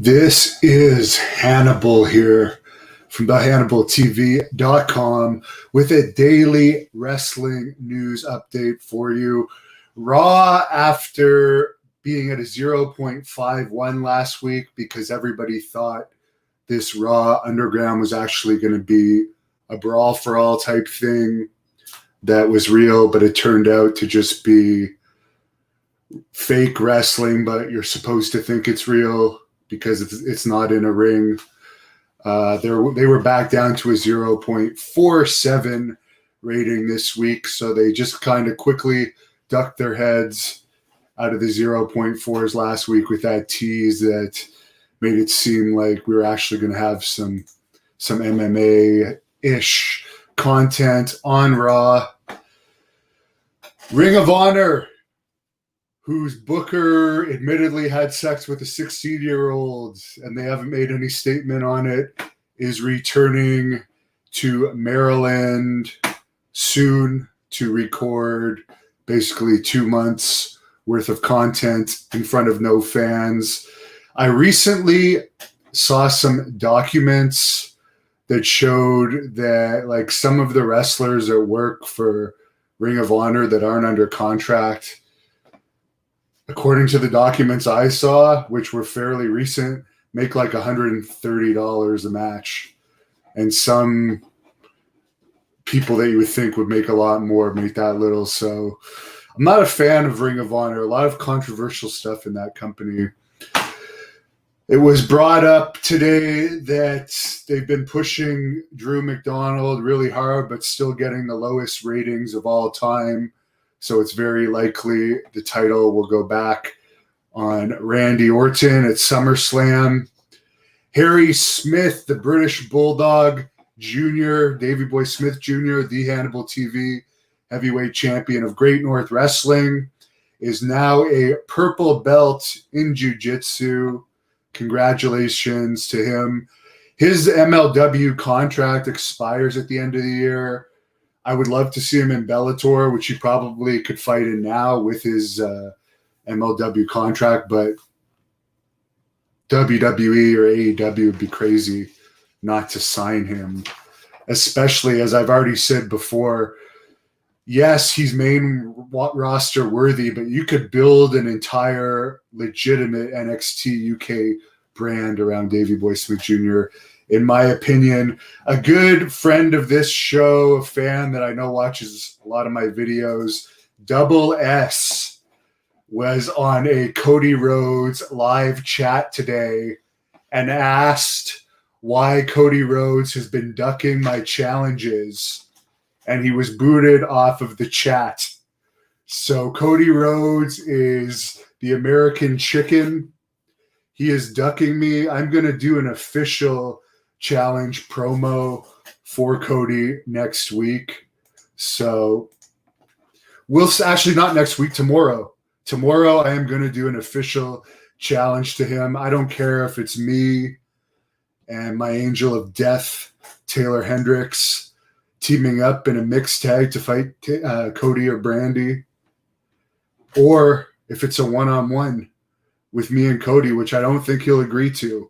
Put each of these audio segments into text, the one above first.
This is Hannibal here from the HannibalTV.com with a daily wrestling news update for you. Raw, after being at a 0.51 last week because everybody thought this Raw Underground was actually going to be a brawl for all type thing that was real, but it turned out to just be fake wrestling, but you're supposed to think it's real because it's not in a ring. They were back down to a 0.47 rating this week, so they just kind of quickly ducked their heads out of the 0.4s last week with that tease that made it seem like we were actually going to have some MMA-ish content on Raw. Ring of Honor, whose booker admittedly had sex with a 16-year-old, and they haven't made any statement on it, is returning to Maryland soon to record basically 2 months worth of content in front of no fans. I recently saw some documents that showed that like some of the wrestlers that work for Ring of Honor that aren't under contract, according to the documents I saw, which were fairly recent, make like $130 a match. And some people that you would think would make a lot more make that little. So I'm not a fan of Ring of Honor. A lot of controversial stuff in that company. It was brought up today that they've been pushing Drew McDonald really hard, but still getting the lowest ratings of all time. So it's very likely the title will go back on Randy Orton at SummerSlam. Harry Smith, the British Bulldog Jr., Davey Boy Smith Jr., the Hannibal TV heavyweight champion of Great North Wrestling, is now a purple belt in jiu-jitsu. Congratulations to him. His MLW contract expires at the end of the year. I would love to see him in Bellator, which he probably could fight in now with his MLW contract, but WWE or AEW would be crazy not to sign him, especially, as I've already said before, yes, he's main roster worthy, but you could build an entire legitimate NXT UK brand around Davey Boy Smith Jr., in my opinion. A good friend of this show, a fan that I know watches a lot of my videos, Double S, was on a Cody Rhodes live chat today and asked why Cody Rhodes has been ducking my challenges, and he was booted off of the chat. So Cody Rhodes is the American chicken. He is ducking me. I'm going to do an official challenge promo for Cody next week. So we'll actually not next week, tomorrow. Tomorrow I am going to do an official challenge to him. I don't care if it's me and my angel of death, Taylor Hendricks, teaming up in a mixed tag to fight Cody or Brandy, or if it's a one-on-one with me and Cody, which I don't think he'll agree to,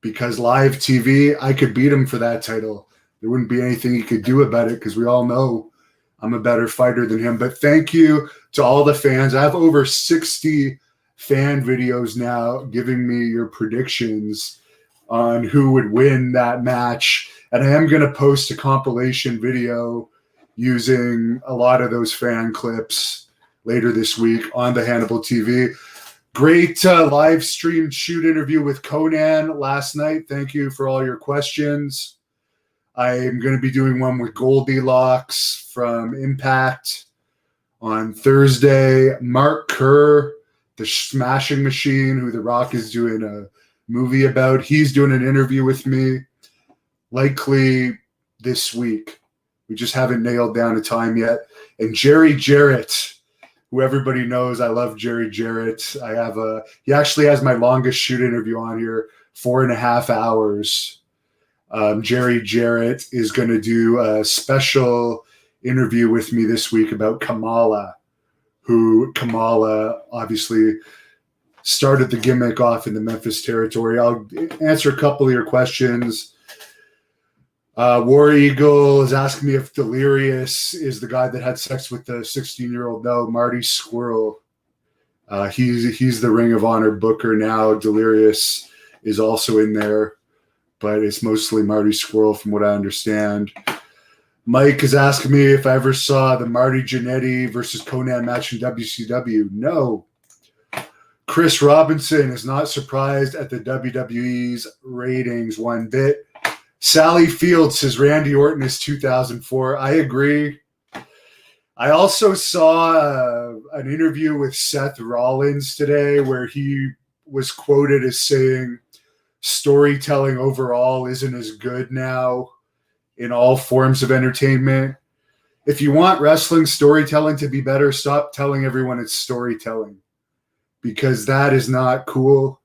because live TV, I could beat him for that title. There wouldn't be anything he could do about it because we all know I'm a better fighter than him. But thank you to all the fans. I have over 60 fan videos now giving me your predictions on who would win that match. And I am going to post a compilation video using a lot of those fan clips later this week on the Hannibal TV. Great live stream shoot interview with Conan last night. Thank you for all your questions. I am going to be doing one with Goldilocks from Impact on Thursday. Mark Kerr, the Smashing Machine, who The Rock is doing a movie about, he's doing an interview with me likely this week. We just haven't nailed down a time yet. And Jerry Jarrett, who everybody knows, I love Jerry Jarrett. He actually has my longest shoot interview on here, 4.5 hours. Jerry Jarrett is going to do a special interview with me this week about Kamala, who Kamala obviously started the gimmick off in the Memphis territory. I'll answer a couple of your questions. War Eagle is asking me if Delirious is the guy that had sex with the 16-year-old. No, Marty Squirrel. He's the Ring of Honor booker now. Delirious is also in there, but it's mostly Marty Squirrel from what I understand. Mike is asking me if I ever saw the Marty Jannetty versus Conan match in WCW. No. Chris Robinson is not surprised at the WWE's ratings one bit. Sally Fields says Randy Orton is 2004. I agree. I also saw an interview with Seth Rollins today where he was quoted as saying storytelling overall isn't as good now in all forms of entertainment. If you want wrestling storytelling to be better, stop telling everyone it's storytelling, because that is not cool.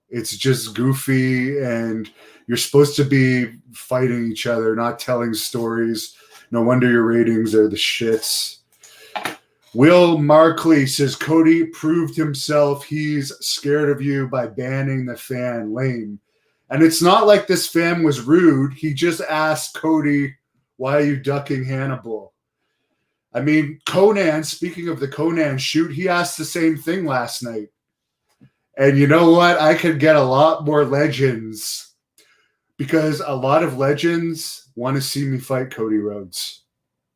It's just goofy, and you're supposed to be fighting each other, not telling stories. No wonder your ratings are the shits. Will Markley says Cody proved himself. He's scared of you by banning the fan. Lame. And it's not like this fan was rude. He just asked Cody, why are you ducking Hannibal? I mean, Conan, speaking of the Conan shoot, he asked the same thing last night. And you know what? I could get a lot more legends, because a lot of legends want to see me fight Cody Rhodes.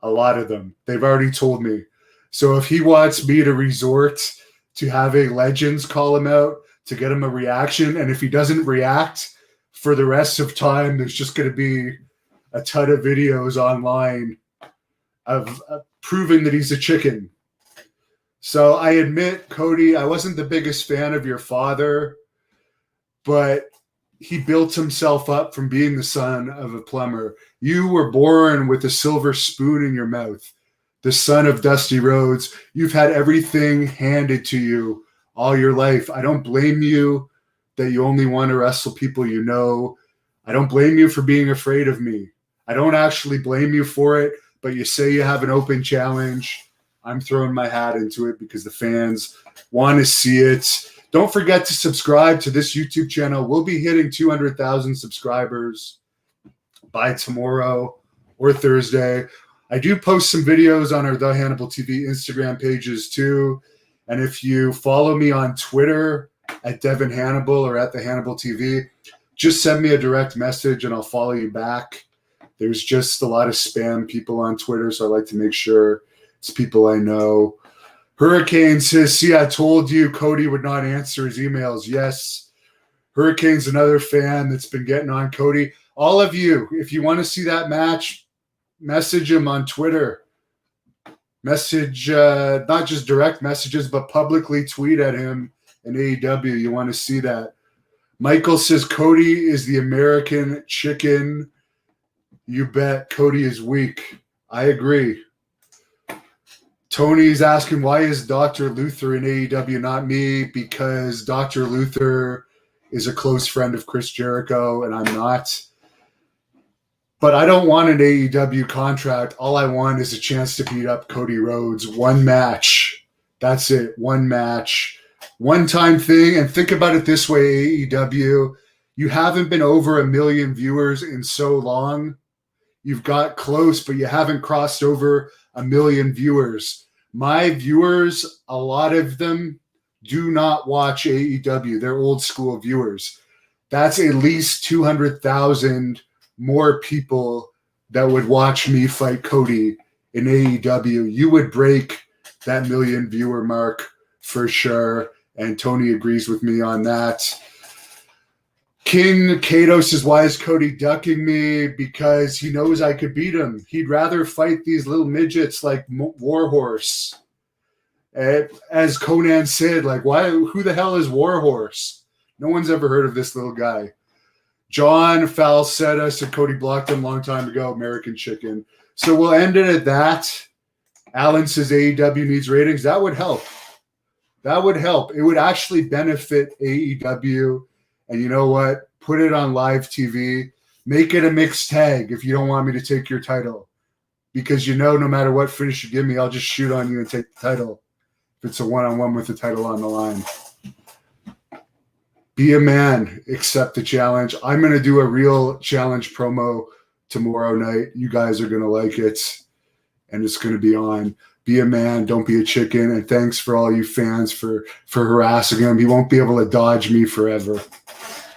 A lot of them. They've already told me. So if he wants me to resort to having legends call him out to get him a reaction, and if he doesn't react for the rest of time, there's just going to be a ton of videos online of proving that he's a chicken. So I admit, Cody, I wasn't the biggest fan of your father, but he built himself up from being the son of a plumber. You were born with a silver spoon in your mouth, the son of Dusty Rhodes. You've had everything handed to you all your life. I don't blame you that you only want to wrestle people you know. I don't blame you for being afraid of me. I don't actually blame you for it, but you say you have an open challenge. I'm throwing my hat into it because the fans want to see it. Don't forget to subscribe to this YouTube channel. We'll be hitting 200,000 subscribers by tomorrow or Thursday. I do post some videos on our The Hannibal TV Instagram pages too. And if you follow me on Twitter at Devin Hannibal or at The Hannibal TV, just send me a direct message and I'll follow you back. There's just a lot of spam people on Twitter, so I like to make sure it's people I know. Hurricane says, see, I told you Cody would not answer his emails. Yes. Hurricane's another fan that's been getting on Cody. All of you, if you want to see that match, message him on Twitter. Message, not just direct messages, but publicly tweet at him in AEW. You want to see that. Michael says, Cody is the American chicken. You bet Cody is weak. I agree. Tony's asking, why is Dr. Luther in AEW, not me? Because Dr. Luther is a close friend of Chris Jericho, and I'm not. But I don't want an AEW contract. All I want is a chance to beat up Cody Rhodes. One match. That's it. One match. One-time thing. And think about it this way, AEW. You haven't been over 1 million viewers in so long. You've got close, but you haven't crossed over 1 million viewers. My viewers, a lot of them do not watch AEW. They're old school viewers. That's at least 200,000 more people that would watch me fight Cody in AEW. You would break that 1 million viewer mark for sure. And Tony agrees with me on that. King Kato says, why is Cody ducking me? Because he knows I could beat him. He'd rather fight these little midgets like Warhorse. As Conan said, like, why? Who the hell is Warhorse? No one's ever heard of this little guy. John Falsetta said Cody blocked him a long time ago, American Chicken. So we'll end it at that. Alan says AEW needs ratings. That would help. That would help. It would actually benefit AEW. And you know what? Put it on live TV. Make it a mixed tag if you don't want me to take your title. Because you know no matter what finish you give me, I'll just shoot on you and take the title if it's a one-on-one with the title on the line. Be a man, accept the challenge. I'm going to do a real challenge promo tomorrow night. You guys are going to like it, and it's going to be on. Be a man, don't be a chicken. And thanks for all you fans for harassing him. He won't be able to dodge me forever.